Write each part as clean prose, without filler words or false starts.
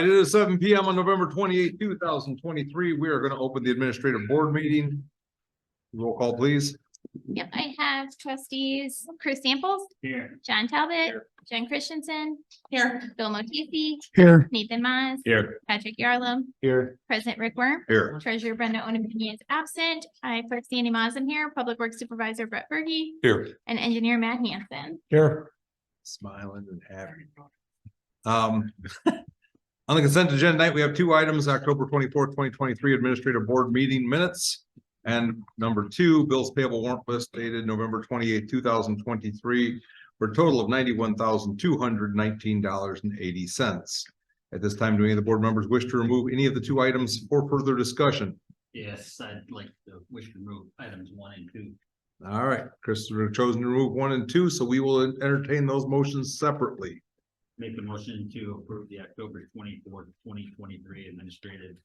right, it is 7 PM on November 28th, 2023. We are going to open the administrative board meeting. Roll call, please. Yep, I have trustees Chris Samples, Here. John Talbot, Here. Jen Christensen. Here. Bill Motisi, Here. Nathan Maz. Here. Patrick Yarlam, Here. President Rick Worm. Here. Treasurer Brenda Onamini is absent. I clerk Sandy Mazen here, Public Works Supervisor Brett Berge, Here. and Engineer Matt Hanson. Here. Smiling and happy. On the consent agenda tonight, we have two items, October 24th, 2023 administrative board meeting minutes. And number two, bills payable warrant list dated November 28th, 2023 for a total of $91,219.80. At this time, do any of the board members wish to remove any of the two items for further discussion? Yes, I'd like to wish to remove items 1 and 2. All right, Chris has chosen to remove 1 and 2, so we will entertain those motions separately. Make the motion to approve the October 24th, 2023 administrative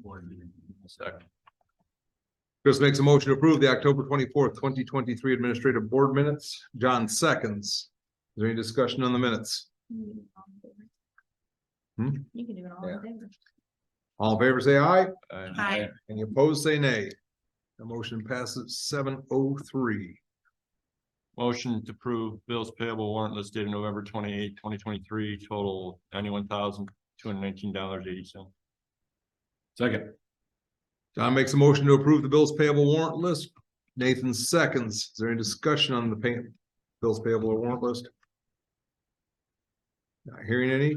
board meeting. Second. Chris makes a motion to approve the October 24th, 2023 administrative board minutes. John seconds. Is there any discussion on the minutes? You can do it all Yeah. in favor. All in favor, say aye. Aye. Any opposed, say nay. The motion passes 703. Motion to approve bills payable warrant list dated November 28th, 2023, total $91,219.80. Second. John makes a motion to approve the bills payable warrant list. Nathan seconds. Is there any discussion on the bills payable warrant list? Not hearing any.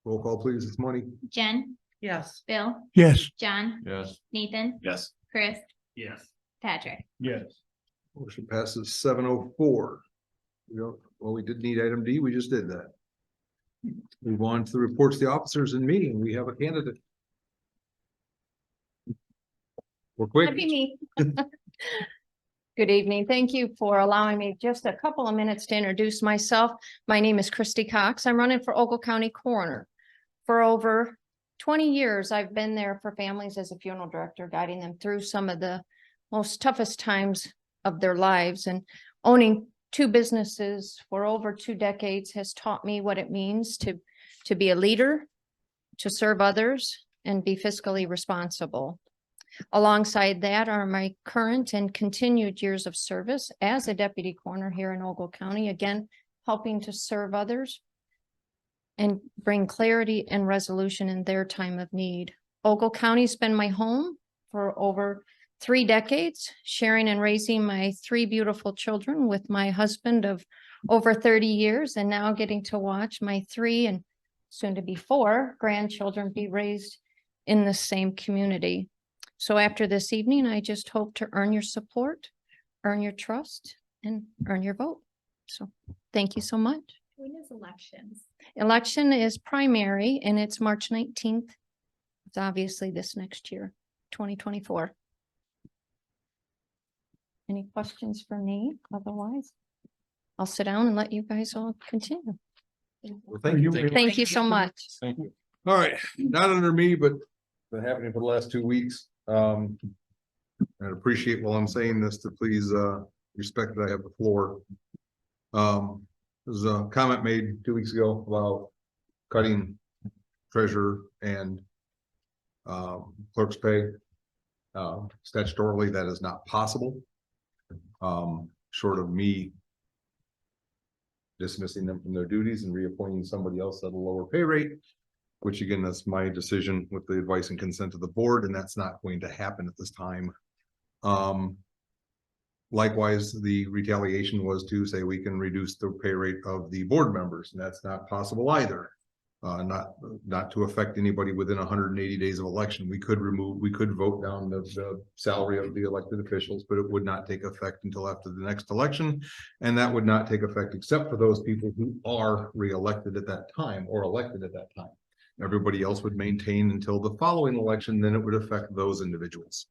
Roll call, please. It's money. Jen, Yes. Bill, Yes. John, Yes. Nathan, Yes. Chris, Yes. Patrick. Yes. Motion passes 704. We did need item D. We just did that. Move on to the reports of the officers in meeting. We have a candidate. We're quick. That'd be me. Good evening. Thank you for allowing me just a couple of minutes to introduce myself. My name is Christy Cox. I'm running for Ogle County Coroner. For over 20 years, I've been there for families as a funeral director, guiding them through some of the most toughest times of their lives. And owning two businesses for over 2 decades has taught me what it means to be a leader, to serve others, and be fiscally responsible. Alongside that are my current and continued years of service as a deputy coroner here in Ogle County, again, helping to serve others and bring clarity and resolution in their time of need. Ogle County's been my home for over 3 decades, sharing and raising my 3 beautiful children with my husband of over 30 years, and now getting to watch my 3 and soon to be 4 grandchildren be raised in the same community. So after this evening, I just hope to earn your support, earn your trust, and earn your vote. So thank you so much. When is elections? Election is primary and it's March 19th. It's obviously this next year, 2024. Any questions for me? Otherwise, I'll sit down and let you guys all continue. Well, thank you. Thank you so much. Thank you. All right, not under me, but been happening for the last 2 weeks. I'd appreciate while I'm saying this to please respect that I have the floor. There's a comment made 2 weeks ago about cutting treasurer and clerk's pay. Statutorily, that is not possible. Short of me dismissing them from their duties and reappointing somebody else at a lower pay rate, which again, that's my decision with the advice and consent of the board, and that's not going to happen at this time. Likewise, the retaliation was to say we can reduce the pay rate of the board members, and that's not possible either. Not to affect anybody within 180 days of election. We could vote down the salary of the elected officials, but it would not take effect until after the next election. And that would not take effect except for those people who are reelected at that time or elected at that time. Everybody else would maintain until the following election, then it would affect those individuals.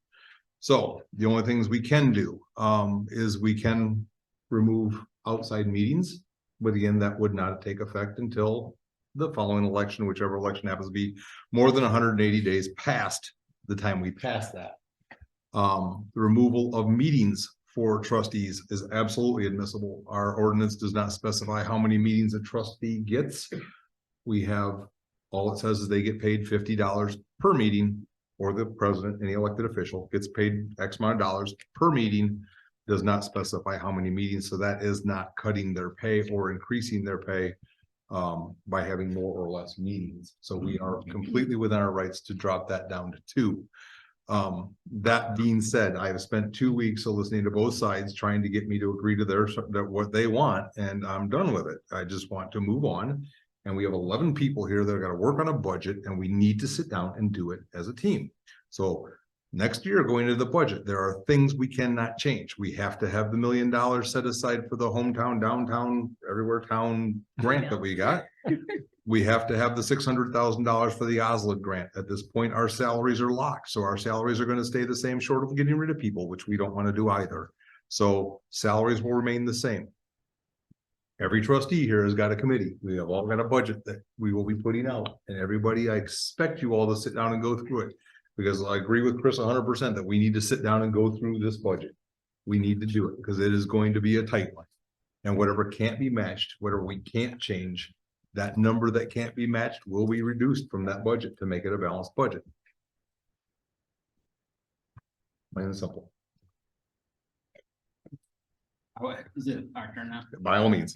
So the only things we can do is we can remove outside meetings, but again, that would not take effect until the following election, whichever election happens to be more than 180 days past the time we pass that. The removal of meetings for trustees is absolutely admissible. Our ordinance does not specify how many meetings a trustee gets. We have All it says is they get paid $50 per meeting, or the president, any elected official gets paid X amount of dollars per meeting. Does not specify how many meetings, so that is not cutting their pay or increasing their pay by having more or less meetings. So we are completely within our rights to drop that down to 2. That being said, I have spent 2 weeks of listening to both sides, trying to get me to agree to what they want, and I'm done with it. I just want to move on. And we have 11 people here that are gonna work on a budget, and we need to sit down and do it as a team. So next year, going into the budget, there are things we cannot change. We have to have the $1 million set aside for the hometown, downtown, everywhere town grant that we got. We have to have the $600,000 for the Oslin grant. At this point, our salaries are locked, so our salaries are gonna stay the same, short of getting rid of people, which we don't want to do either. So salaries will remain the same. Every trustee here has got a committee. We have all got a budget that we will be putting out, and everybody, I expect you all to sit down and go through it. Because I agree with Chris 100% that we need to sit down and go through this budget. We need to do it because it is going to be a tight one. And whatever can't be matched, whatever we can't change, that number that can't be matched will be reduced from that budget to make it a balanced budget. Plain and simple, Is it our turn now? by all means.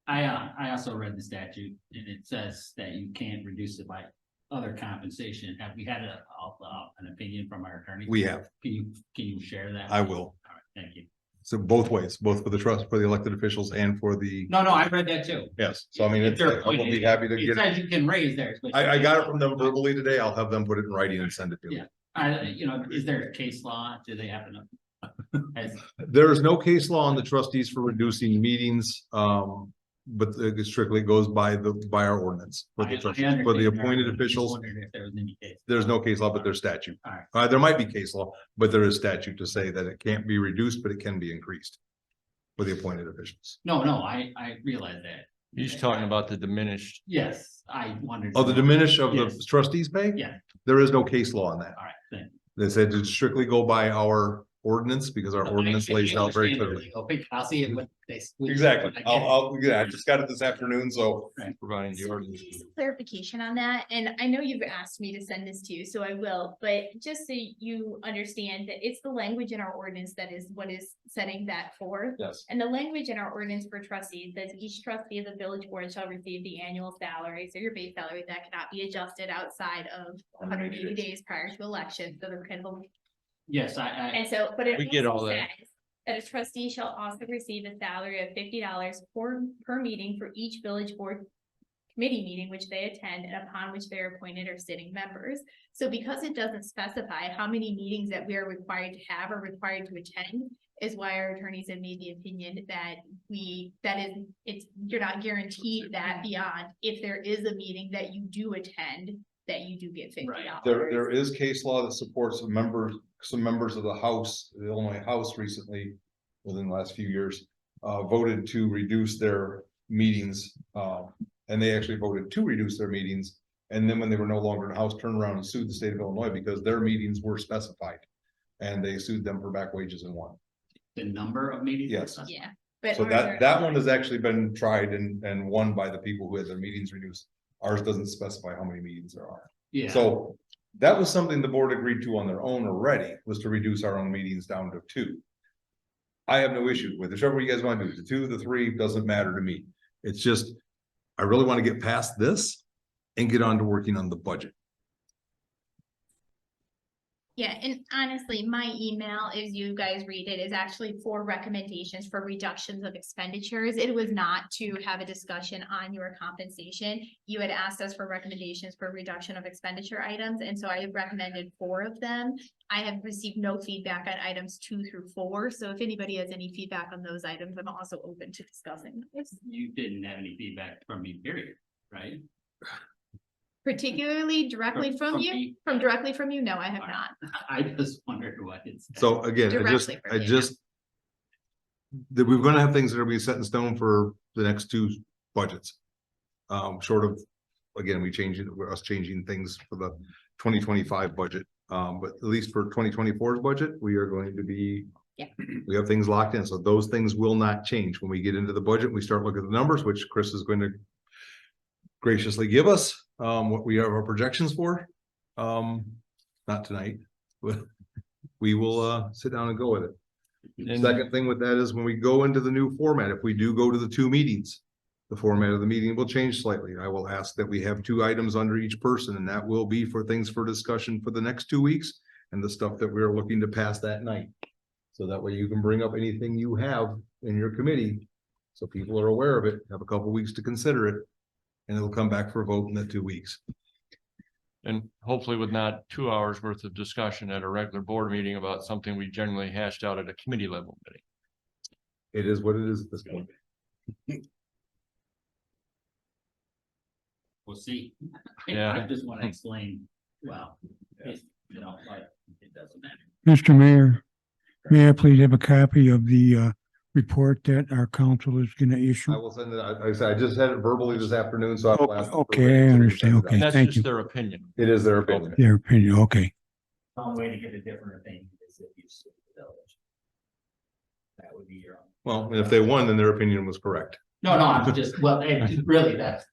I also read the statute and it says that you can't reduce it by other compensation. Have we had an opinion from our attorney? We have, Can you share that? I will. All right, thank you. So both ways, both for the trust, for the elected officials and for the, No, I read that too. yes. So I mean, it's, They're I'll be happy to It get it. says you can raise theirs. but- I got it from them verbally today. I'll have them put it in writing and send it to you. Is there a case law? Do they happen to? As- There is no case law on the trustees for reducing meetings, but it strictly goes by our ordinance. For the I trustees. understand For the that. appointed Just officials, wondered if there was any case. there's no case law, but there's statute. All right. There might be case law, but there is statute to say that it can't be reduced, but it can be increased for the appointed officials. No, I realize that. He's talking about the diminished. Yes, I wondered. Oh, the diminish of the Yes. trustees pay? Yeah. There is no case law on that. All right, thank you. They said to strictly go by our ordinance because our ordinance lays out very clearly. I'll see it when they. Exactly. I get it. Yeah, I just got it this afternoon, so. Providing the ordinance. Clarification on that, and I know you've asked me to send this to you, so I will, but just so you understand that it's the language in our ordinance that is what is setting that forth. Yes. And the language in our ordinance for trustees says each trustee of the village board shall receive the annual salary, so your base salary that cannot be adjusted outside of 180 days prior to election, so there's kind of a. Yes, And so, but it We get also all that. says that a trustee shall also receive a salary of $50 per meeting for each village board committee meeting which they attend and upon which they are appointed or sitting members. So because it doesn't specify how many meetings that we are required to have or required to attend, is why our attorneys have made the opinion that you're not guaranteed that beyond, if there is a meeting that you do attend, that you do get $50. There is case law that supports some members of the House, the Illinois House recently, within the last few years, voted to reduce their meetings. And they actually voted to reduce their meetings. And then when they were no longer in the House, turned around and sued the state of Illinois because their meetings were specified. And they sued them for back wages and won. the number of meetings. Yes. Yeah. But So ours that are- one has actually been tried and won by the people who had their meetings reduced. Ours doesn't specify how many meetings there are. Yeah. So that was something the board agreed to on their own already, was to reduce our own meetings down to 2. I have no issue with it. Whichever you guys want to do, the 2, the 3, doesn't matter to me. It's just, I really want to get past this and get on to working on the budget. Yeah, and honestly, my email, as you guys read it, is actually for recommendations for reductions of expenditures. It was not to have a discussion on your compensation. You had asked us for recommendations for reduction of expenditure items, and so I recommended 4 of them. I have received no feedback on items 2 through 4, so if anybody has any feedback on those items, I'm also open to discussing this. You didn't have any feedback from me, period, right? Particularly directly from you, me? directly from you, no, I have Alright. not. I just wondered what it's. So again, Directly from you. that we're gonna have things that are being set in stone for the next 2 budgets. Short of, again, us changing things for the 2025 budget. But at least for 2024's budget, we are going to be. Yeah. We have things locked in, so those things will not change when we get into the budget. We start looking at the numbers, which Chris is going to graciously give us, what we have our projections for. Not tonight, but we will, sit down and go with it. And- Second thing with that is when we go into the new format, if we do go to the 2 meetings, the format of the meeting will change slightly. I will ask that we have 2 items under each person, and that will be for things for discussion for the next 2 weeks and the stuff that we're looking to pass that night. So that way you can bring up anything you have in your committee, so people are aware of it, have a couple weeks to consider it, and it'll come back for a vote in the 2 weeks. And hopefully with not 2 hours worth of discussion at a regular board meeting about something we generally hashed out at a committee level meeting. It is what it is at this point. We'll see. Yeah. I just want to explain, well, it's, like, it doesn't matter. Mr. Mayor, may I please have a copy of the report that our council is gonna issue? I will send it, I said, I just had it verbally this afternoon, so I will ask. Okay, I understand. Okay. That's thank just you. their opinion. It is their opinion. Their opinion, okay. The only way to get a different opinion is if you sue the village. That would be your own. Well, and if they won, then their opinion was correct. No, I'm just, well, really, that's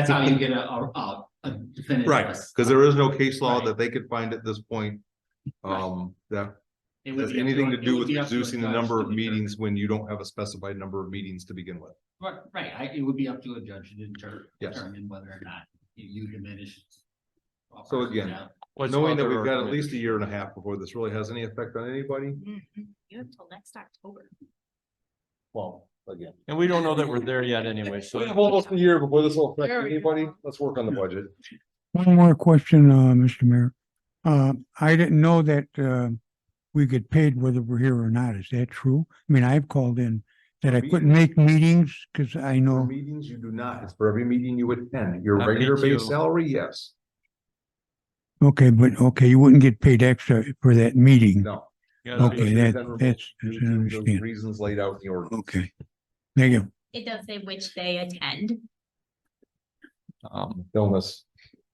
how you get a definitive. Right, because there is no case law that they could find at this point. That It would has be up anything to it do would with be up to a reducing the judge number to of determine. meetings when you don't have a specified number of meetings to begin with. Right, it would be up to a judge to Yes. determine whether or not you diminish. So again, What's Knowing that other we've got at arguments? least a year and a half before this really has any effect on anybody, You have till next October. well, again. And we don't know that we're there yet anyway, so. We have almost a year before this will affect There we go. anybody. Let's work on the budget. One more question, Mr. Mayor. I didn't know that we get paid whether we're here or not. Is that true? I mean, I've called in that I couldn't make meetings because I For know, meetings, you do not. It's for every meeting you attend. Your Not me regular base too. salary, yes. okay, but okay, you wouldn't get paid extra for that meeting. No. You gotta be- Okay, Those that's I those understand. reasons laid out in the ordinance. Okay. Thank you. It does say which they attend. Illness,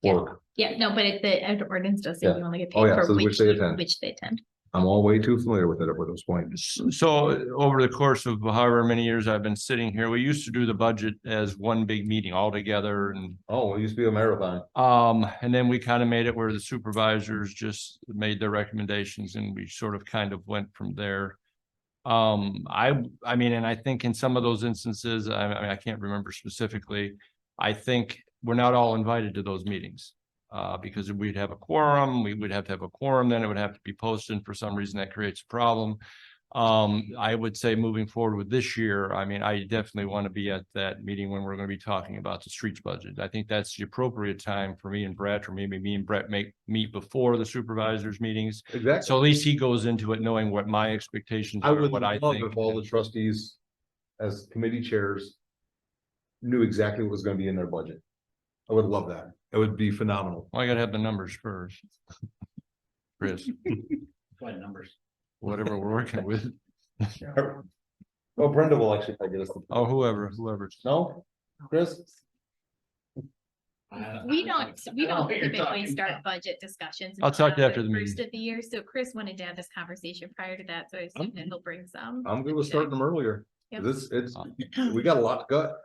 Yeah. work. Yeah, no, but the ordinance does say Yeah. you only get Oh, paid yeah, for so which they attend. which they attend. I'm all way too familiar with it at this point. So over the course of however many years I've been sitting here, we used to do the budget as one big meeting all together and. Oh, it used to be a marathon. And then we kind of made it where the supervisors just made their recommendations and we sort of kind of went from there. I mean, and I think in some of those instances, I mean, I can't remember specifically. I think we're not all invited to those meetings. Because we'd have a quorum, we would have to have a quorum, then it would have to be posted. And for some reason that creates a problem. I would say moving forward with this year, I mean, I definitely want to be at that meeting when we're going to be talking about the streets budget. I think that's the appropriate time for me and Brett, or maybe me and Brett meet before the supervisors meetings. Exactly. So at least he goes into it knowing what my expectations I are, would what I love think. if all the trustees, as committee chairs, knew exactly what was gonna be in their budget. I would love that. It would be phenomenal. Well, I gotta have the numbers first. Chris, What numbers? whatever we're working with, Well, Brenda will actually get us. or whoever. No, Chris? We don't I know what you're typically talking start about. budget discussions. I'll talk to you until after the First meeting. of the year, so Chris wanted to have this conversation prior to that, so I assume that he'll bring some. I'm good with starting them earlier. Yep. It's, we got a lot to cut.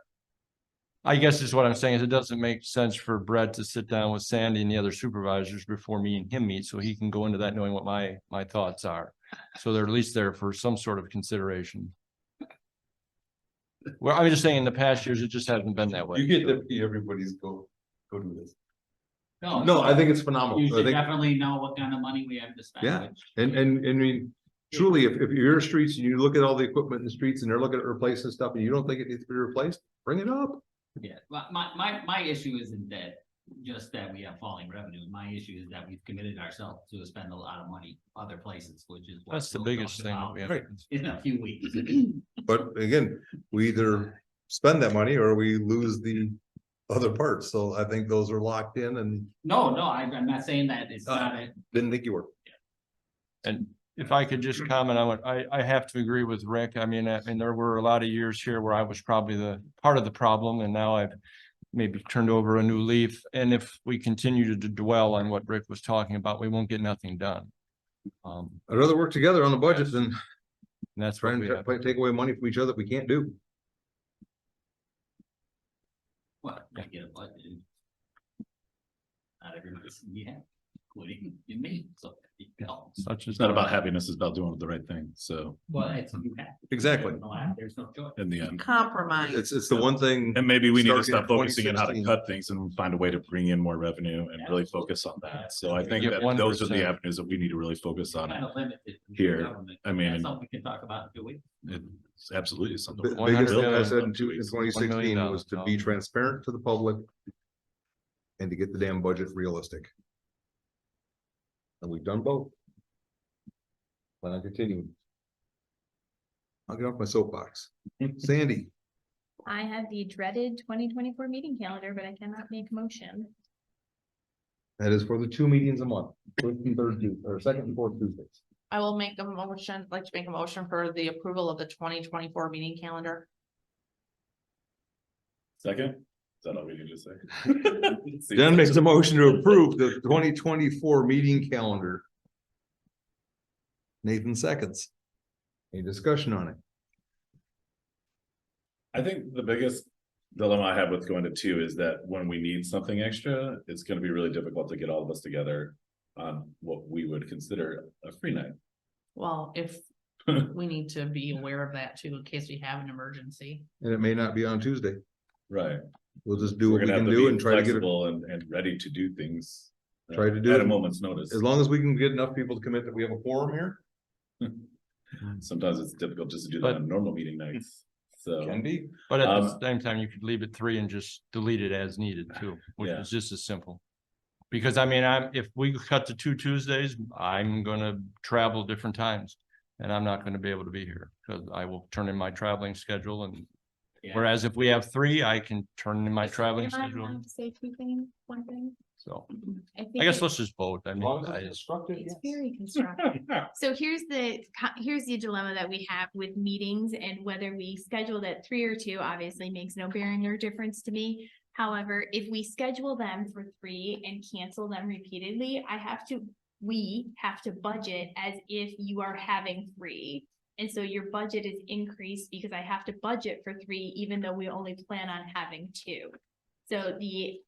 I guess is what I'm saying is it doesn't make sense for Brett to sit down with Sandy and the other supervisors before me and him meet, so he can go into that knowing what my thoughts are. So they're at least there for some sort of consideration. Well, I'm just saying in the past years, it just hasn't been that way. You get to be everybody's go do this. No, No, I think it's phenomenal. You I should think, definitely know what kind of money we have to spend. Yeah, which- and I mean, truly, if you're streets and you look at all the equipment in the streets and they're looking at replacing stuff and you don't think it needs to be replaced, bring it up. Yeah, my issue isn't that, just that we have falling revenue. My issue is that we've committed ourselves to spend a lot of money other places, which is. what That's the we'll biggest talk thing that about we have. Right. In a few weeks. But again, we either spend that money or we lose the other parts. So I think those are locked in and No, I'm not saying that it's not a, didn't think you were. And if I could just comment on what I have to agree with Rick. I mean, there were a lot of years here where I was probably the part of the problem and now I've maybe turned over a new leaf. And if we continue to dwell on what Rick was talking about, we won't get nothing done. And I'd rather work together on the budget than that's try what we and have. take away money from each other that we can't do. Well, I get a budget. Not everybody's, yeah, including me, so, you know, Such as. It's not about happiness, it's about doing the right thing, so well, it's, you have. Exactly. There's no choice. in the end. Compromise. It's the one thing. And maybe we need to Starting in stop focusing on how to 2016. cut things and find a way to bring in more revenue and really focus on that. So I think Get that those are 1%. the avenues that we need to really focus on. Kind of limited. to Here, government. I mean- That's something we can talk about in 2 weeks. It's absolutely something. The 100 biggest thing I million. said in 2016 $1 was to million. be transparent to the public. And to get the damn budget realistic. And we've done both. Plan on continuing. I'll get off my soapbox. Sandy, I have the dreaded 2024 meeting calendar, but I cannot make motion. that is for the 2 meetings a month, first and third Tuesday, or second and fourth Tuesdays. I will make a motion, like to make a motion for the approval of the 2024 meeting calendar. Second, is that all we need to say? Jen makes a motion to approve the 2024 meeting calendar. Nathan seconds. Any discussion on it? I think the biggest dilemma I have with going to 2 is that when we need something extra, it's gonna be really difficult to get all of us together on what we would consider a free night. Well, if we need to be aware of that too, in case we have an emergency. And it may not be on Tuesday. Right. We'll just do We're what we gonna have can to do be and try to get it, flexible and ready to do things. Try to do At it. a moment's notice. as long as we can get enough people to commit that we have a quorum here. Sometimes it's difficult just to do that But- on normal meeting nights, so. Can be. But at the Um, same time, you could leave it 3 and just delete it as needed too, which Yeah. is just as simple. Because I mean, if we cut to 2 Tuesdays, I'm gonna travel different times. And I'm not gonna be able to be here, because I will turn in my traveling schedule and Yeah. whereas if we have 3, I can turn in my traveling Am I schedule, allowed to say two things, one thing? so. I I guess think let's just vote, I mean, it's very constructive. So here's the dilemma that we have with meetings, and whether we schedule at 3 or 2 obviously makes no bearing or difference to me. However, if we schedule them for 3 and cancel them repeatedly, we have to budget as if you are having 3. And so your budget is increased because I have to budget for 3, even though we only plan on having 2. So the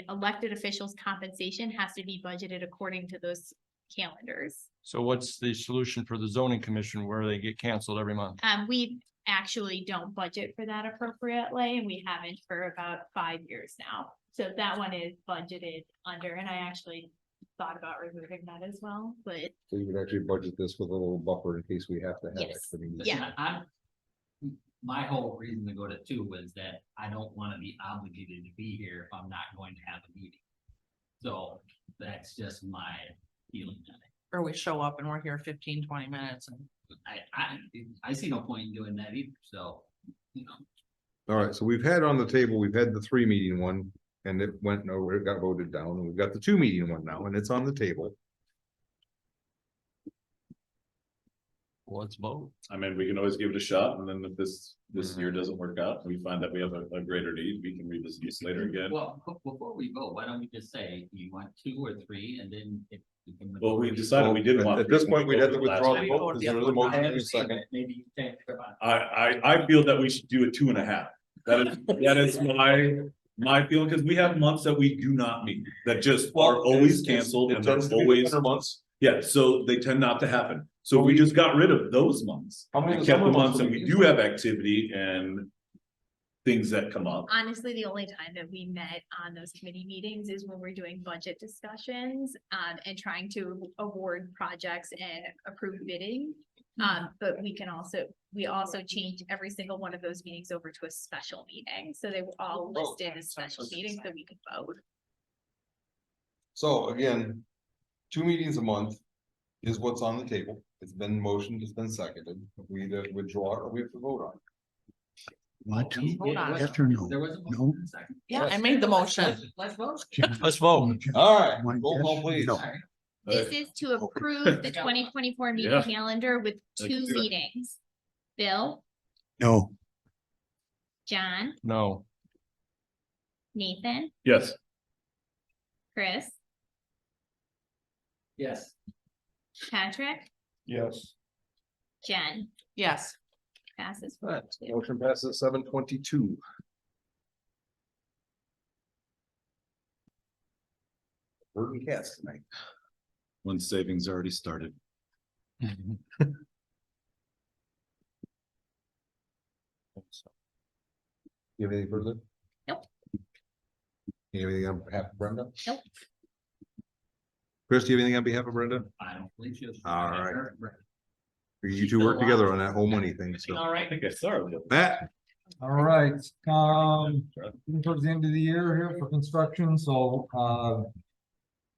elected officials' compensation has to be budgeted according to those calendars. So what's the solution for the zoning commission where they get canceled every month? We actually don't budget for that appropriately, and we haven't for about 5 years now. So that one is budgeted under, and I actually thought about removing that as well, but So you would actually budget this with a little buffer in case we have to have Yes. extra meetings. Yeah. My whole reason to go to 2 was that I don't wanna be obligated to be here if I'm not going to have a meeting. So that's just my feeling on it. Or we show up and we're here 15, 20 minutes and I see no point in doing that either, so, you know. All right, so we've had on the table, we've had the 3 meeting one, and it went nowhere, it got voted down, and we've got the 2 meeting one now, and it's on the table. Let's vote. I mean, we can always give it a shot, and then if this year doesn't work out, we find that we have a greater need, we can revisit this later again. Well, before we vote, why don't we just say, you want 2 or 3, and then if. can- Well, we decided we didn't want. At this point, we'd have to last withdraw the week. vote, because there was a motion I in a understand second. that, maybe you can't. come on. I feel that we should do a 2.5. That is my feeling, because we have months that we do not meet, that just are always canceled It and they're tends to be the always, winter months. yeah, so they tend not to happen. So we just got rid of those months. How many And of the kept the summer months months that do we we do have activity and things that come up. honestly, the only time that we met on those committee meetings is when we're doing budget discussions, and trying to award projects and approve bidding. But we also changed every single one of those meetings over to a special meeting, so they were all listed as special meetings that we could vote. So again, 2 meetings a month is what's on the table. It's been motioned, it's been seconded. We either withdraw or we have to vote on. What? Vote on it. Yes or no? There was a motion No. in a second. yeah, I made the motion. Let's vote. Let's vote. All right, One roll call yes, please. no. Sorry. This is to approve the 2024 meeting Yeah. calendar with I 2 can do it. meetings. Bill, No, John, No, Nathan, Yes, Chris, Yes. Patrick, Yes. Jen, Yes, passes All right, 4-2. motion passes 7:22. Herding cats tonight. When savings already started. You have anything further? Nope. You have anything on behalf of Brenda? Nope. Chris, do you have anything on behalf of Brenda? I don't believe she was. All right. You She's two work still together alive. on that whole money thing, so. All right. I think I saw it. Matt, All right, getting towards the end of the year here for construction, so,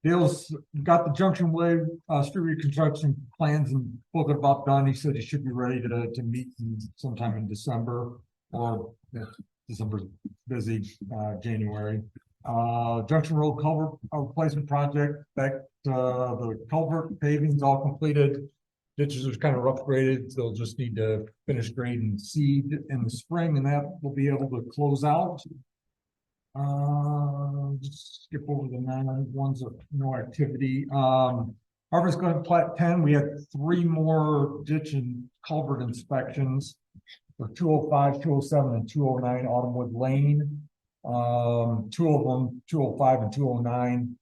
Dale's got the Junction Way, street reconstruction plans and book about done. He said he should be ready to meet sometime in December, or if December's busy, January. Junction Road culvert replacement project, the culvert paving's all completed. Ditches are kind of rough graded, they'll just need to finish grade and seed in the spring, and that will be able to close out. Just skip over the ones of no activity. Harvest Glen Plat 10, we had 3 more ditch and culvert inspections for 205, 207, and 209 Autumnwood Lane. 2 of them, 205 and 209.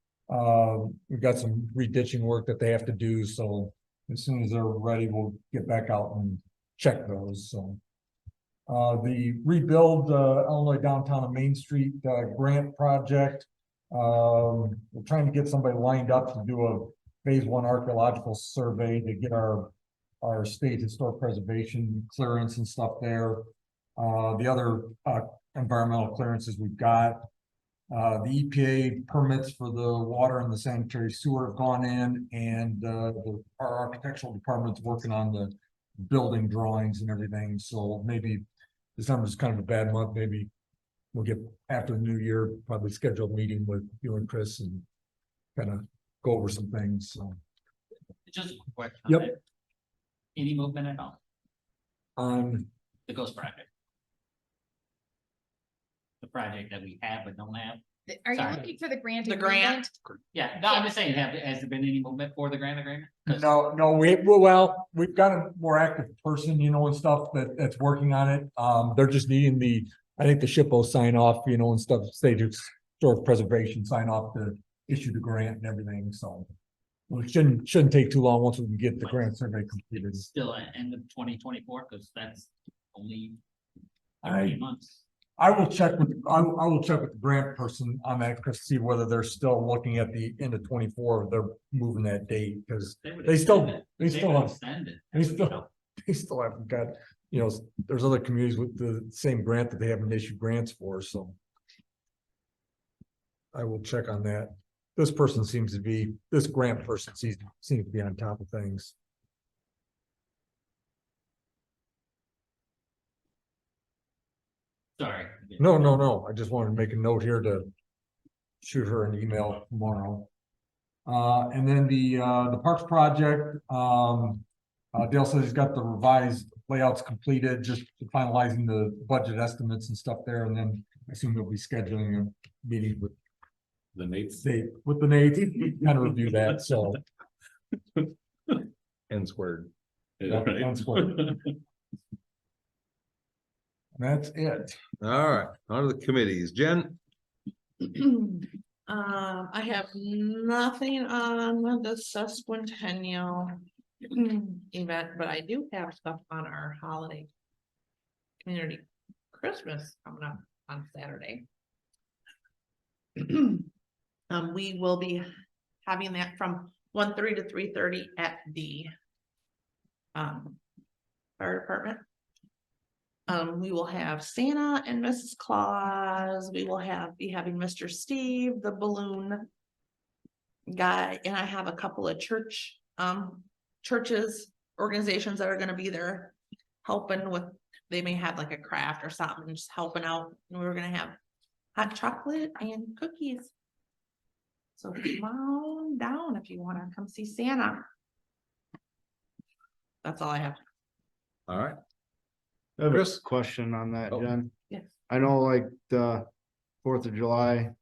We've got some reditching work that they have to do, so as soon as they're ready, we'll get back out and check those, so. The rebuild, Illinois downtown and Main Street, grant project. We're trying to get somebody lined up to do a phase 1 archaeological survey to get our state historic preservation clearance and stuff there. The other, environmental clearances we've got. The EPA permits for the water and the sanitary sewer have gone in, and our architectural department's working on the building drawings and everything, so maybe December's kind of a bad month, maybe we'll get after the new year, probably schedule a meeting with you and Chris and kind of go over some things, so. Just a quick question. Yep. on that. Any movement at all? The Ghost project? The project that we have but don't have? Are you Sorry. looking for the grant? The grant? agreement? Yeah, no, I'm just saying, has there been any movement for the grant agreement? 'Cause No, we've got a more active person, and stuff that's working on it. They're just needing I think the SHPO sign off, and stuff, state historic preservation sign off to issue the grant and everything, so. Well, it shouldn't take too long once we can get the grant survey completed. It's still at end of 2024, because that's only I- 3 months. I will check with the grant person on that, to see whether they're still looking at the end of 24, they're moving that date, because would they still- extend it. they still would have- extend it. they still haven't got, there's other communities with the same grant that they haven't issued grants for, so. I will check on that. This grant person seems to be on top of things. Sorry. No, I just wanted to make a note here to shoot her an email tomorrow. And then the Parks project, Dale says he's got the revised layouts completed, just finalizing the budget estimates and stuff there, and then I assume he'll be scheduling a meeting with The Nate's. the Nate, kind of review that, so. N squared. Yeah, right. That's what- That's it. All right, on to the committees. Jen? I have nothing on the sesquicentennial event, but I do have stuff on our holiday community Christmas coming up on Saturday. We will be having that from 1:30 to 3:30 at the fire department. We will have Santa and Mrs. Claus. We will be having Mr. Steve, the balloon guy, and I have a couple of churches, organizations that are gonna be there helping with, they may have like a craft or something, just helping out. And we were gonna have hot chocolate and cookies. So come on down if you wanna come see Santa. That's all I have. All right. I have a Chris? question on that, Oh. Jen. Yes. I know like the 4th of July,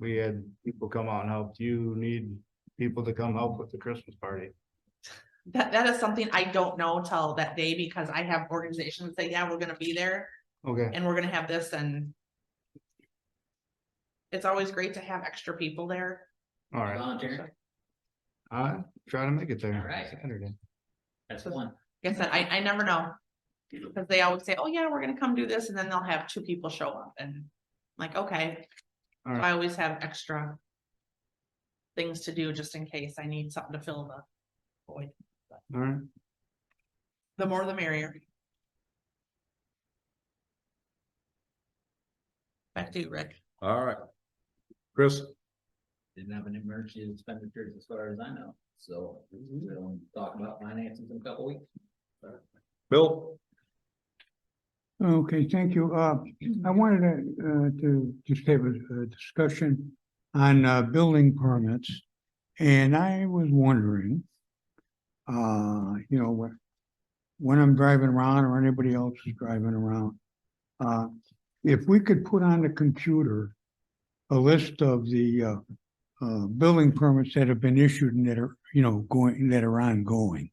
we had people come out and help. Do you need people to come help with the Christmas party? That is something I don't know till that day, because I have organizations that say, yeah, we're gonna be there Okay, and we're gonna have this, and it's always great to have extra people there. All right, Volunteer, try to make it there. All right. Saturday. that's one. Like I said, I never know. Because they always say, oh yeah, we're gonna come do this, and then they'll have two people show up and like, okay. So Alright. I always have extra. Things to do just in case I need something to fill the void. All right. The more the merrier. Back to you, Rick. All right. Chris? Didn't have an emergency expenditures as far as I know, so we'll talk about finances in a couple weeks. Bill? Okay, thank you. I wanted to just have a discussion on building permits. And I was wondering, when I'm driving around or anybody else is driving around, if we could put on the computer a list of the building permits that have been issued and that are, that are ongoing.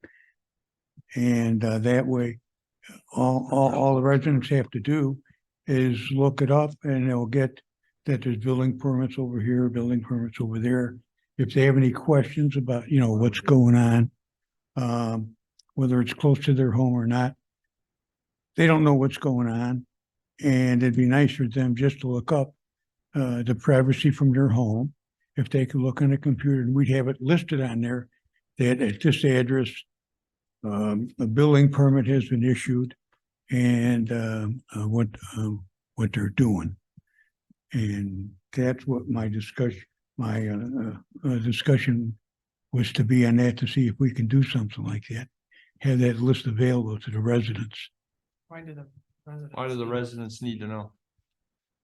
And that way, all the residents have to do is look it up and they'll get that there's building permits over here, building permits over there. If they have any questions about, what's going on, whether it's close to their home or not, they don't know what's going on. And it'd be nice for them just to look up the privacy from their home. If they could look on the computer, and we'd have it listed on there that at this address, a building permit has been issued and what they're doing. And that's what my discussion was to be on that, to see if we can do something like that. Have that list available to the residents. Why do the residents? Why do the residents need to know?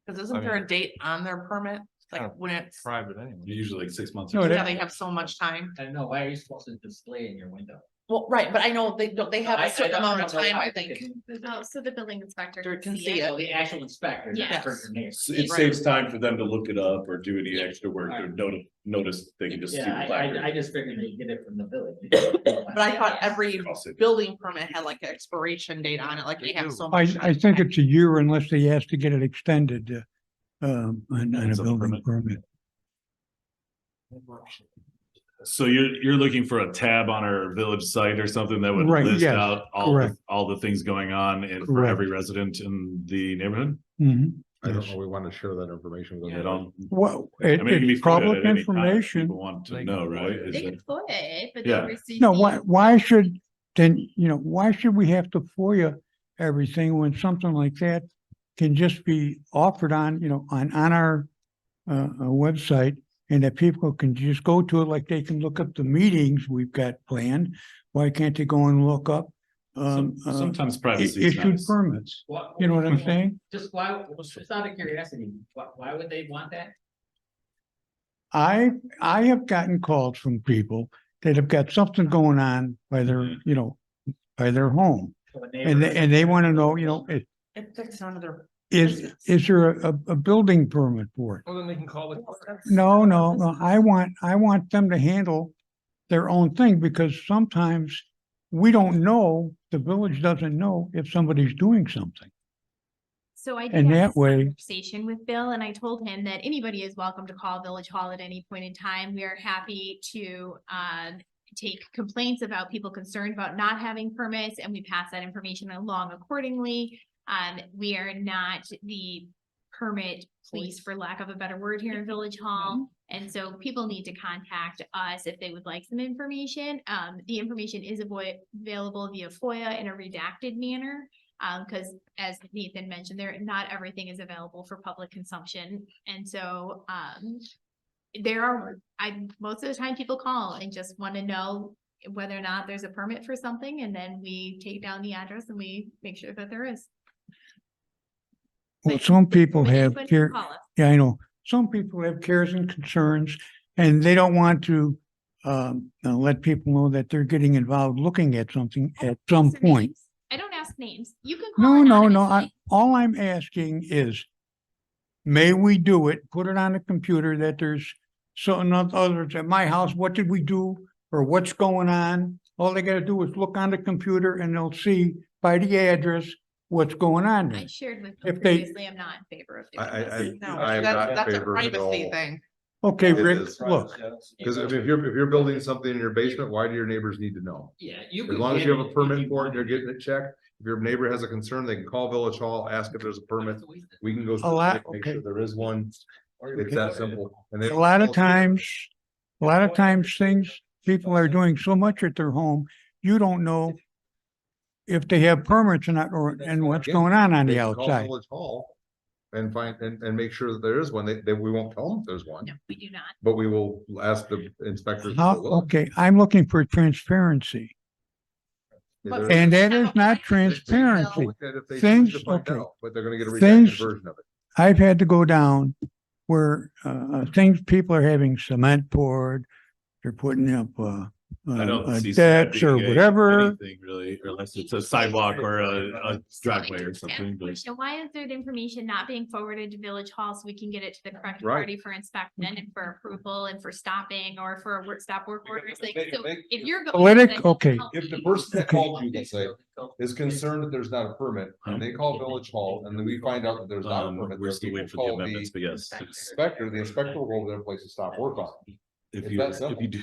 Cause I isn't there mean- a date on their permit? Kind Like when it's, Private anyway. Usually like 6 months. No, yeah, they have so much time. I don't know, why are you supposed to display in your window? Well, right, but I know they have a certain amount of time, I think. Oh, so the building inspector Can see it. So the actual inspector, not for your neighbor. It saves time for them to look it up or do any extra work or notice, they can just see the Yeah, I placard. just figured they'd get it from the village. But I thought every I'll say- building permit had like an expiration date on it, like they have so much. I think it's a year unless they ask to get it extended on a It's on the building permit. So you're looking for a tab on our village site or something that would Right, list yes, out correct. all the things going on and for Correct. every resident in the neighborhood? Mhm. I don't Yes. know, we want to share that information with Yeah, them. don't, Well, I mean, it can be it's forwarded public at any time if information. people want to know, right? Is They it- could but Yeah. they receive. No, why should, then, why should we have to FOIA everything when something like that can just be offered on, on our website, and that people can just go to it, like they can look up the meetings we've got planned. Why can't they go and look up Sometimes privacy is issued nice. permits? You know what I'm saying? Just why, just out of curiosity, why would they want that? I have gotten calls from people that have got something going on by their, Mhm. by their home. So a And neighbor- they want to know, It's none of their. is there a building permit for it? Well, then they can call it. No, I want them to handle their own thing, because sometimes we don't know, the village doesn't know if somebody's doing something. So I And did have that a way- conversation with Bill, and I told him that anybody is welcome to call Village Hall at any point in time. We are happy to take complaints about people concerned about not having permits, and we pass that information along accordingly. We are not the permit police, for lack of a better word, here in Village Hall. And so people need to contact us if they would like some information. The information is available via FOIA in a redacted manner. Because as Nathan mentioned, not everything is available for public consumption. And so, most of the time people call and just want to know whether or not there's a permit for something, and then we take down the address and we make sure that there is. Well, some people have Anybody can care, call us. yeah, I know, some people have cares and concerns, and they don't want to let people know that they're getting involved looking at something at some Ask point. names. I don't ask names. You can No, call no, anonymously. all I'm asking is, may we do it, put it on the computer that there's so in others at my house, what did we do? Or what's going on? All they gotta do is look on the computer and they'll see by the address what's going on there. I shared with Bill If they- previously, I'm not in favor of doing I this. No, I am not in that's a favor of it at privacy all. thing. Okay, It Rick, is. look, Because if you're building something in your basement, why do your neighbors need to know? Yeah, you. As could long as get you have it a permit if you for it, they're wanted getting it checked. If your neighbor has a concern, they can call Village Hall, ask if there's a permit. We can go. through lot- it, Make sure okay. there is one. It's that simple. And they- a lot of times things, people are doing so much at their home, you don't know if they have permits or not, or, and what's going on They the can call outside. Village Hall and find, and make sure that there is one. We won't tell them if there's one, No, we do not. but we will ask the inspectors. How, okay, I'm looking for transparency, and that is not transparency. Things- okay. But they're gonna get a redacted Things- version of it. I've had to go down where, things, people are having cement poured, they're putting up, I don't see decks or being whatever. anything really, unless it's a sidewalk or a driveway or something, but. So why is there information not being forwarded to Village Hall so we can get it to the correct Right. party for inspection and for approval and for stopping or for stop work orders? Like, They- so they- if you're. going Politic- to- okay. If the person that called you, let's say, is concerned that there's not a permit, and they call Village Hall, and then we find out that there's not a permit. We're then still people waiting for the call amendments, but yes. Inspector, the inspector will go over there and place a stop work on it. If It's you, that if simple. you do,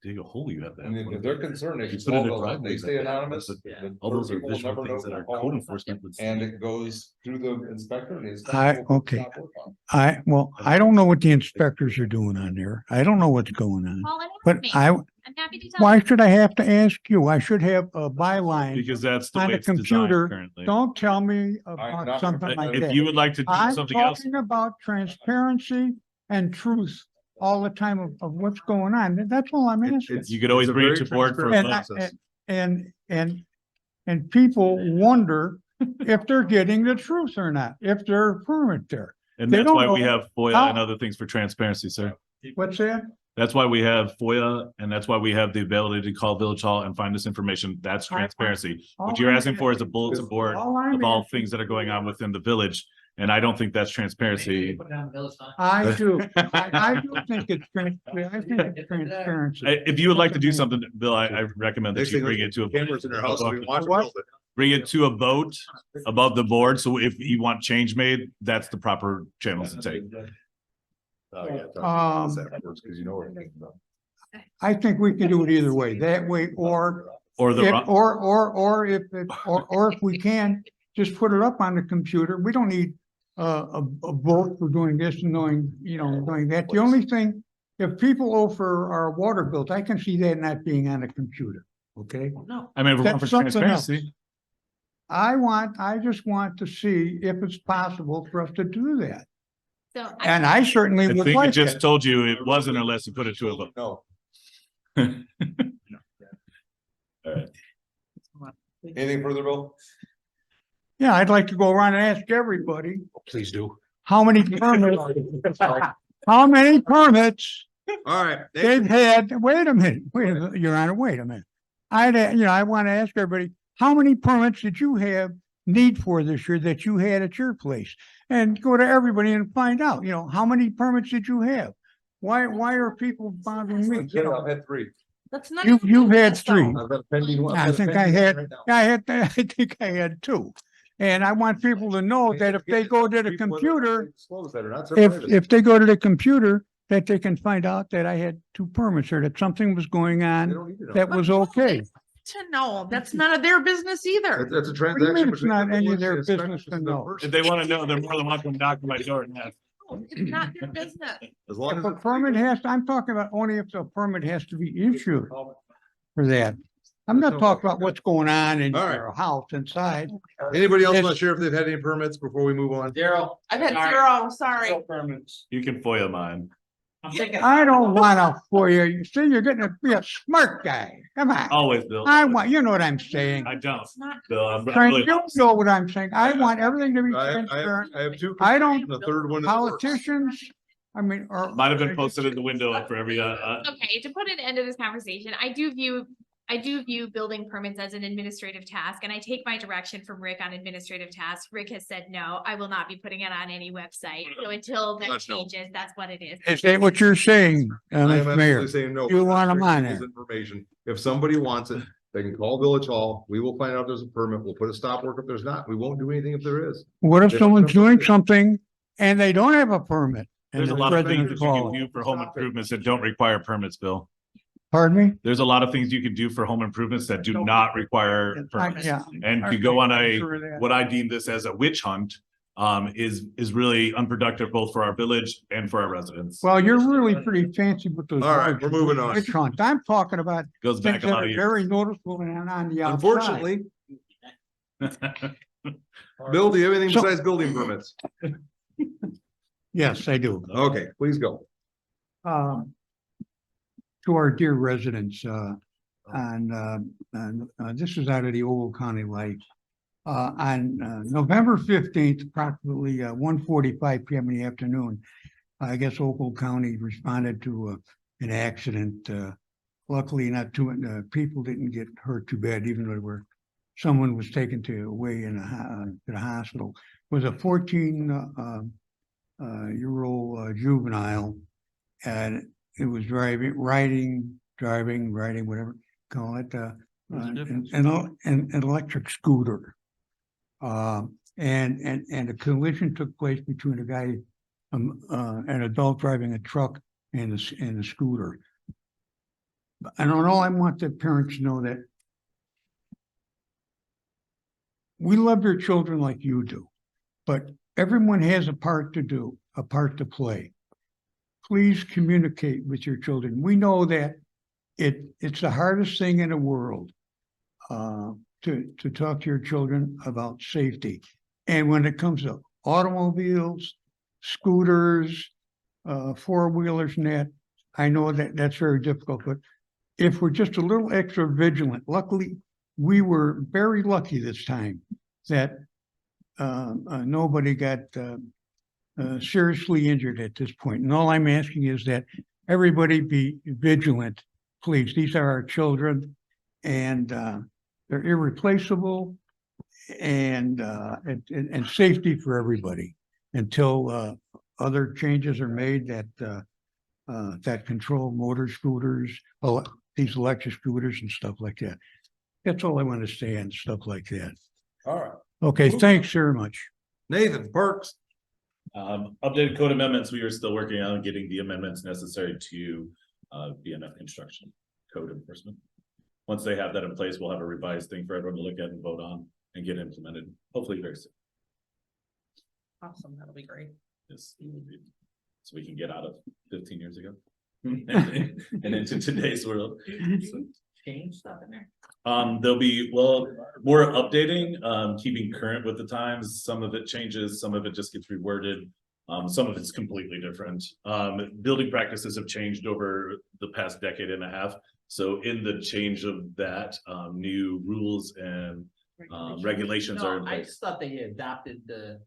dig a hole, you have that. And if they're concerned, they You can put in call a those, driveway, they stay but- anonymous. Yeah. the All those are people will visual never know things that who are called code them, enforcement would. And see. it goes through the inspector and the I- inspector. will put okay. stop work on it. Well, I don't know what the inspectors are doing on there. I don't know what's going on. Call and ask But me. I'm happy to tell. why you. should I have to ask you? I should have a byline. Because that's the On way the it's designed computer, currently. Don't tell me I'm about not- something like If that. you would like to do I'm something else, talking about transparency and truth all the time of what's going on. That's all I'm asking. you could always It's a bring it very to board for a And, vote. I- process. and people wonder if they're getting the truth or not, if they're a permit there. And they that's don't why we know have FOIA how- and other things for transparency, sir. What's that? That's why we have FOIA and that's why we have the ability to call Village Hall and find this information. That's transparency. What you're asking for is a bulletin board All I'm of all asking- things that are going on within the village. And I don't think that's transparency. Put it on Village Hall. I do. I do think it's transparency. If you would like to do something, Bill, I recommend that Next you thing, bring it to a. Cameras in their house, we watch it What? build it. Bring it to a vote above the board. So if you want change made, that's the proper channels to take. Oh, yeah, talk about this Um, afterwards, 'cause you know what I'm thinking about. I think we can do it either way, that way, or Or the, if, or if we can, just put it up on the computer. We don't need a vote for doing this and doing, doing that. The only thing, if people owe for our water bills, I can see that not being on a computer, okay? No, I mean, if we're going That's for something else. transparency. I just want to see if it's possible for us to do that. So And I certainly I would think it like just it. told you it wasn't unless you put it to a vote. No. Alright. Anything further, Bill? Yeah, I'd like to go around and ask everybody, Please do. how many permits, how many permits All right. they've had, wait a minute, Your Honor, wait a minute. I want to ask everybody, how many permits did you need for this year that you had at your place? And go to everybody and find out, how many permits did you have? Why are people bothering me? I've had three. that's not. You've had three. I've got a pending one. I I've got a think I pending had, one right now. I think I had two. And I want people to know that if they go to the People, whether computer, they disclose that or not, it's if, their if they go to the computer, that they can find out that I had two permits or that something was going They on don't need to know. that was okay. To know, that's none of their business either. That's a do you mean transaction. it's between not the any of village their and the inspector business to and the know? person. If they want to know, they're more than welcome to knock on my door and ask. No, It's not their business. As long If as. a it's permit legal. has, I'm talking about only if the permit has to be issued for that. I'm not talking about what's going on in All right. your house inside. Anybody else It's- want to share if they've had any permits before we move on? Daryl. I've had Sorry. 0, sorry. Permits. You can FOIA mine. I'm thinking. I don't want to for you. You see, you're getting to be a smart guy. Come on. Always, Bill. You know what I'm saying. I don't, It's not. Bill. I'm Frank, really. you know what I'm saying. I want everything to be transparent. I have two. I don't- The third one. is the worst. Politicians, or. Might have been posted in the window for every, Okay, to put an end to this conversation, I do view building permits as an administrative task, and I take my direction from Rick on administrative tasks. Rick has said, no, I will not be putting it on any website. So until that Gosh, no. changes, that's what it is. Is that what you're saying, I am Mr. Mayor? absolutely saying no. You want 'em on This there. Information. If somebody wants it, they can call Village Hall. We will find out if there's a permit. We'll put a stop work if there's not. We won't do anything if there is. What if If someone's doing somebody- something and they don't have a permit And There's a the lot of things residents that you call can it. do for home improvements that don't require permits, Bill. Pardon me? There's a lot of things you can do for home improvements that do not require permits. Yeah. And to go on a, Sure of that. what I deem this as a witch hunt, is really unproductive both for our village and for our residents. Well, you're really pretty fancy with those. All right, words, we're moving on. witch hunt. I'm talking about Goes things back a that lot are of years. very noticeable and on the outside. Unfortunately, Bill, do you have anything So- besides building permits? Yes, I do. Okay, please go. To our dear residents, this is out of the Ogle County Light. On November 15th, approximately 1:45 PM in the afternoon, I guess Ogle County responded to an accident. Luckily, not too, people didn't get hurt too bad, even though someone was taken away to the hospital. It was a 14-year-old juvenile, and it was driving, whatever you call it, an electric scooter. And a collision took place between a guy, an adult driving a truck and a scooter. I don't know, I want the parents to know that we love your children like you do, but everyone has a part to do, a part to play. Please communicate with your children. We know that it's the hardest thing in the world to talk to your children about safety. And when it comes to automobiles, scooters, four-wheelers and that, I know that that's very difficult, but if we're just a little extra vigilant, luckily, we were very lucky this time that nobody got seriously injured at this point. And all I'm asking is that everybody be vigilant, please. These are our children, and they're irreplaceable, and safety for everybody until other changes are made that control motor scooters, these electric scooters and stuff like that. That's all I want to say and stuff like that. All right. Okay, thanks very much. Nathan, Parks. Updated code amendments, we are still working on getting the amendments necessary to BNF construction code enforcement. Once they have that in place, we'll have a revised thing for everyone to look at and vote on and get implemented, hopefully very soon. Awesome, that'll be great. Yes, it will be. So we can get out of 15 years ago and into today's world. So, Change stuff in there. there'll be, well, more updating, keeping current with the times. Some of it changes, some of it just gets reworded. Some of it's completely different. Building practices have changed over the past decade and a half. So in the change of that, new rules and regulations are in I place. just thought they adopted the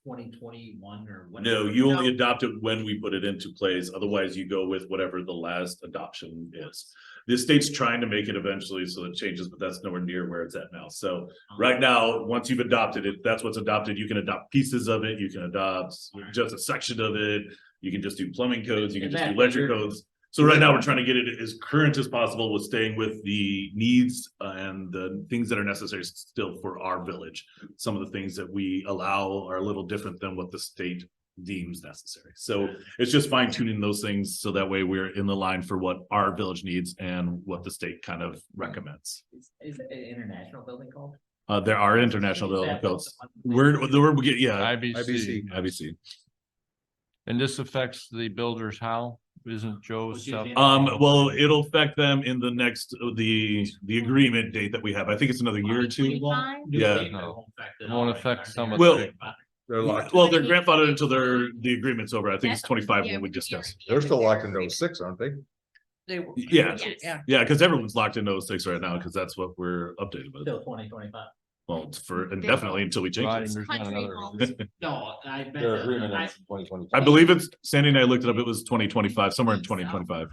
2021 or when. No, you only adopt it when we put it into place. Otherwise, you go with whatever the last adoption is. The state's trying to make it eventually so it changes, but that's nowhere near where it's at now. So right now, once you've adopted it, that's what's adopted. You can adopt pieces of it. You can adopt just a section of it. You can just do plumbing codes. You can just do electric codes. So right now, we're trying to get it as current as possible with staying with the needs and the things that are necessary still for our village. Some of the things that we allow are a little different than what the state deems necessary. So it's just fine tuning those things so that way we're in the line for what our village needs and what the state kind of recommends. Is it an international building called? There are international Is building that codes. what- We get, yeah, IBC. IBC. And this affects the builders how? Isn't Joe's Which is stuff? in- Well, it'll affect them in the next, the agreement date that we have. I think it's another year or two. Yeah. It won't affect some of Well, the. They're locked. Well, they're grandfathered until the agreement's over. I think it's That's- 25 yeah, when we we're discussed. They're still locked in 06, aren't they? They were. Yeah. Yeah. Yeah, because everyone's locked in 06 right now, because that's what we're updated with. Till 2025. Well, it's for indefinitely until we change Right, it. and there's not Country another- homes. No, I bet. Their agreement I- ends in 2025. I believe it's, Sandy and I looked it up, it was 2025, somewhere in 2025.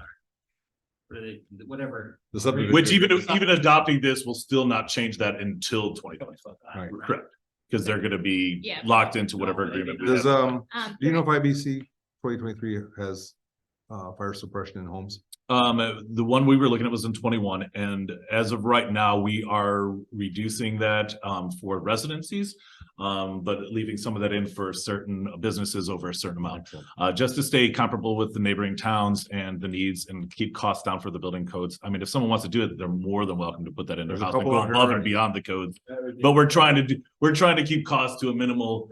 Whatever. The subdivision. Which even adopting this will still not change that until 2025. Right. Correct. Because they're gonna be Yeah. locked into whatever agreement. we Does, have. do you know if IBC 2023 has fire suppression in homes? The one we were looking at was in 21, and as of right now, we are reducing that for residencies. but leaving some of that in for certain businesses over a certain amount. Just to stay comparable with the neighboring towns and the needs and keep costs down for the building codes. I mean, if someone wants to do it, they're more than welcome to put that in their There's a house and couple go out here above and already. beyond the codes. But we're trying to keep costs to a minimal,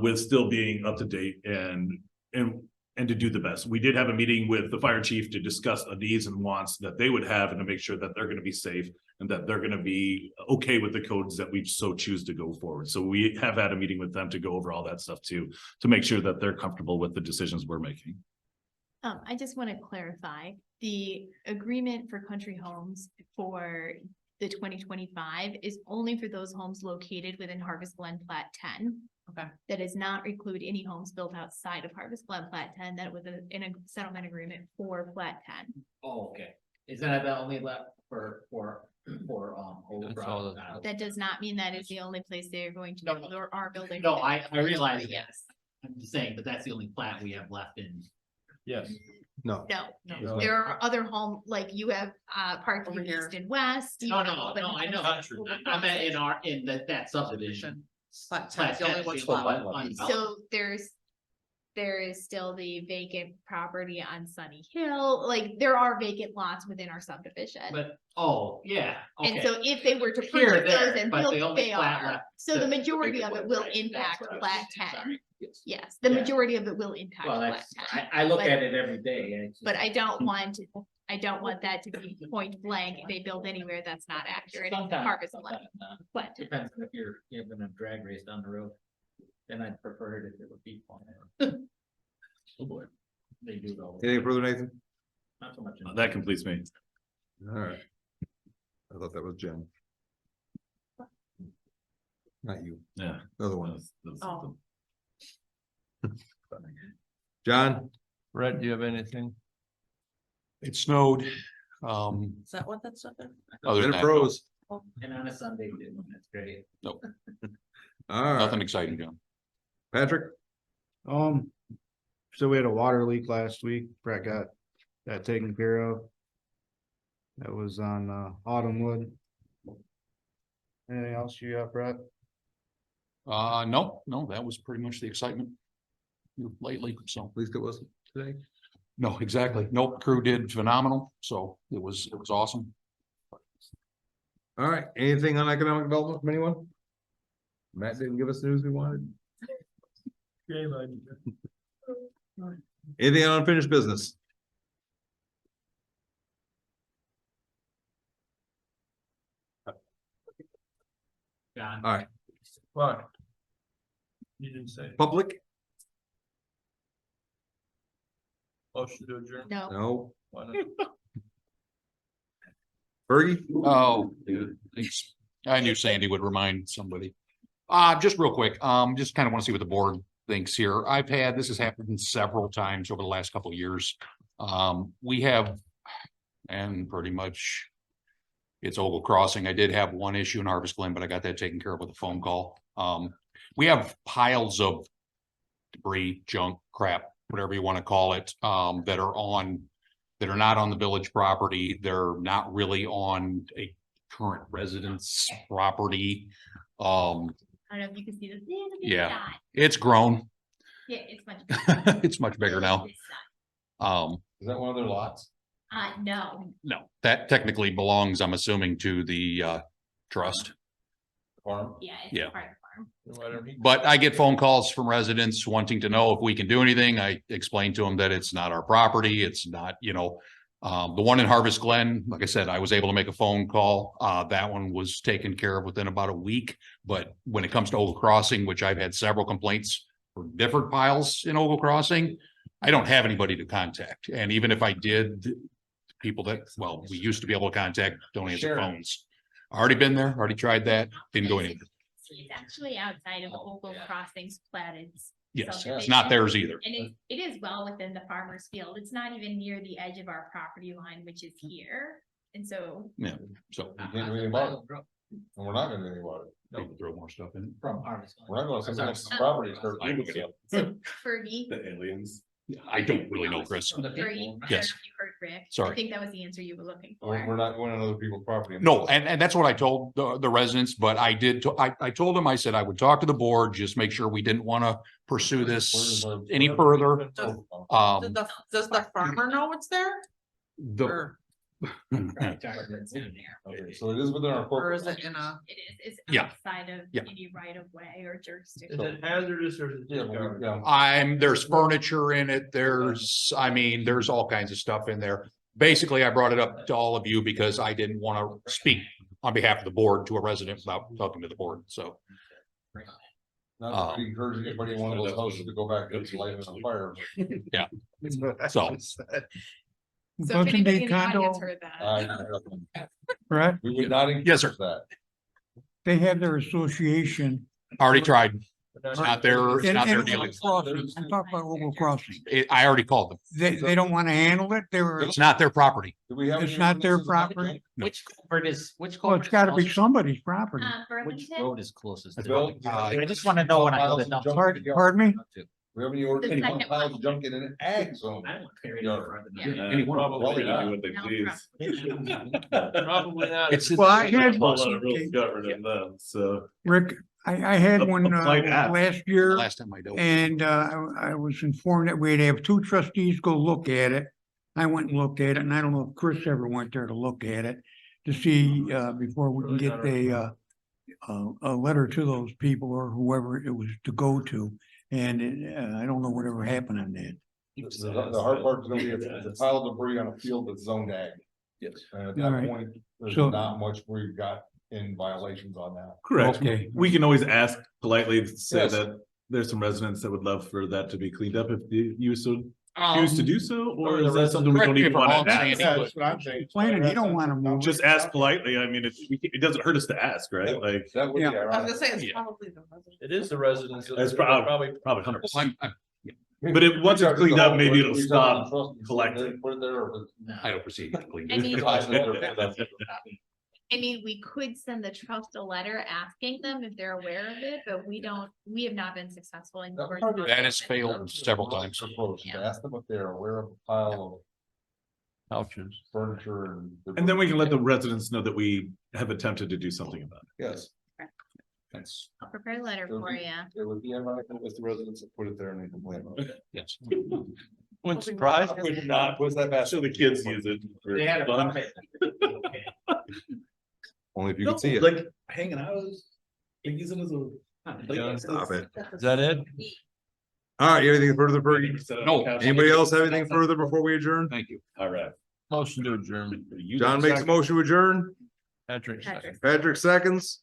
with still being up to date and to do the best. We did have a meeting with the fire chief to discuss the needs and wants that they would have and to make sure that they're gonna be safe and that they're gonna be okay with the codes that we so choose to go forward. So we have had a meeting with them to go over all that stuff too, to make sure that they're comfortable with the decisions we're making. I just want to clarify, the agreement for Country Homes for the 2025 is only for those homes located within Harvest Glen Plat 10. Okay. That does not include any homes built outside of Harvest Glen Plat 10 that was in a settlement agreement for Plat 10. Oh, okay. Isn't that the only left for Old That's Brook? all That does not mean that is the only place they are going to No, build or are building. No, I realize that. I'm just saying, but that's the only plat we have left in. Yes. No. No, there are other home, like you have, Parkview Over here. East and West. you No, have no, open I know. homes. I meant in that subdivision. Plat Plat 10's the only 10 one is the only left. one undeveloped. So there is still the vacant property on Sunny Hill, like there are vacant lots within our subdivision. But, oh, yeah, And okay. so if they were to Here, purchase there, those and but the build, only they plat are. left So the to- majority of it will Right, impact that's what I was Plat saying, 10. sorry. Yes. Yes, the Yeah. majority of it will impact Well, Plat that's, 10. I look But- at it every day and it's. But I don't want that to be point blank, they build anywhere that's not accurate in Sometimes- Harvest Glen. sometimes, Plat 10. Depends if you're giving a drag race down the road. Then I'd prefer it if it would be on there. Oh, boy. They do though. Anything further, Nathan? Not so much. That completes me. All right. I thought that was Jen. Not you, Yeah. the other one. Oh. John? Brett, do you have anything? It snowed. Is that what that's up there? Other than Minute that, pros. And on a Sunday too, that's great. All right, nothing exciting, John. Patrick? So we had a water leak last week. Brett got that taken care of. That was on Autumnwood. Anything else you got, Brett? No, that was pretty much the excitement lately, so. At least it wasn't today. No, exactly. Nope, crew did phenomenal, so it was awesome. All right, anything on economic development from anyone? Matt didn't give us the news we wanted. Anything on unfinished business? John. All right, What? You didn't say. public? Motion to adjourn? No, No. Why not? Fergie? Oh, thanks. I knew Sandy would remind somebody. Just real quick, just kind of want to see what the board thinks here. this has happened several times over the last couple of years. We have, and pretty much it's Ogle Crossing. I did have one issue in Harvest Glen, but I got that taken care of with a phone call. We have piles of debris, junk, crap, whatever you want to call it, that are not on the village property. They're not really on a current residence property. I don't know if you can see this. Yeah. dot. It's grown. Yeah, it's much. It's much bigger now. This side. Is that one of their lots? No, No, that technically belongs, I'm assuming, to the trust. Farm? yeah, Yeah. it's part of the farm. Why don't he- But I get phone calls from residents wanting to know if we can do anything. I explain to them that it's not our property. It's not, the one in Harvest Glen, like I said, I was able to make a phone call. That one was taken care of within about a week. But when it comes to Ogle Crossing, which I've had several complaints for different piles in Ogle Crossing, I don't have anybody to contact. And even if I did, people that, we used to be able to contact, don't answer Sharon. phones. Already been there, already tried that, didn't go anywhere. It's actually outside of Ogle Crossings platted. Yes, subdivision. it's not theirs either. And it is well within the farmer's field. It's not even near the edge of our property line, which is here. And so So You can't do anything about it. And we're not gonna do anything about it. we can throw more stuff in. From Harvest. We're not gonna Sorry. somebody else's property. and start doing stuff. Fergie, The aliens. I don't really know, Chris. Or you, I don't know if Yes. you heard Rick. I Sorry. think that was the answer you were looking We're for. not going on other people's property. No, and that's what I told the residents, but I did, I told them, I said I would talk to the board, just make sure we didn't want to pursue this any further. Does the farmer know it's there? The, Or, Okay, so it is within our. or is it in a? It is, it's Yeah. outside of Yeah. any right of way or jurisdiction. hazardous or is Yeah, but yeah. there's furniture in it, there's all kinds of stuff in there. Basically, I brought it up to all of you because I didn't want to speak on behalf of the board to a resident without talking to the board, so. Not to encourage anybody in one of those houses to go back and light it on fire. So. So if Doesn't anybody they in the audience condo, heard that. right? We would not. Yes, sir. encourage that. They have their association. Already tried. It's not their, it's in- not in their Ogle dealing. Crossing. I'm talking about Ogle Crossing. I already called them. They don't want to handle it. They were, It's not their property. Do we have It's any not their ordinances about property. that? Which culvert is, which well, culvert? it's gotta be closest? somebody's property. Which Burlington, road is closest? to Bill, it? I just wanna know when I go to. Junk Pardon, in the yard. pardon me? We have any ordinance second on piles one. of junk in an ag zone? I don't want to carry it Yeah. over other than- Yeah. Anyone. Probably not. Do what they No, please. Probably not. It's, Well, I had, A lot of rules governing them, so. Rick, I had one, Applied act. last year. last time I dealt. And I was informed that we'd have two trustees go look at it. I went and looked at it, and I don't know if Chris ever went there to look at it to see before we can get a letter to those people or whoever it was to go to. And I don't know whatever happened on that. The hard part is gonna be if it's a pile of debris on a field that's zoned ag. Yes. And at All that right. point, there's So- not much we've got in violations on that. Correct. Okay. We can always ask politely to say Yes. that there's some residents that would love for that to be cleaned up if you so choose to do so, or is that something we correct don't me even if I'm want wrong, to Sandy, ask? That's what I'm saying. Planning, you don't wanna move. Just ask politely. I mean, it doesn't hurt us to ask, right? Like, That would be Yeah. I was ironic. gonna say it's Yeah. probably the resident. It is the residents. That's probably 100%. I'm- But once it's cleaned up, maybe it'll stop collecting. collecting. Put it there. Or I don't proceed. to clean I it. mean- That's- I mean, we could send the trust a letter asking them if they're aware of it, but we have not been successful in. That working part on That it. has failed several times. Approach, Yeah. Ask them if they're aware of a pile Couches. of furniture and. And then we can let the residents know that we have attempted to do something about it. Yes, That's, I'll prepare a letter for you. it would be ironic if the residents that put it there and they complain about it. yes. Wouldn't surprise me. Would not, was that bad? So the kids use it. for They had a fun. permit. Only if you No, can see it. Like hanging out, like using it as a. Stop it. Is that it? All right, anything further, Bergie? No. Anybody else have anything further before we adjourn? Thank you. All right. Motion to adjourn. John makes a motion to adjourn, Patrick. Patrick. Patrick seconds.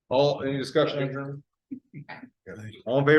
All, any discussion? All in favor?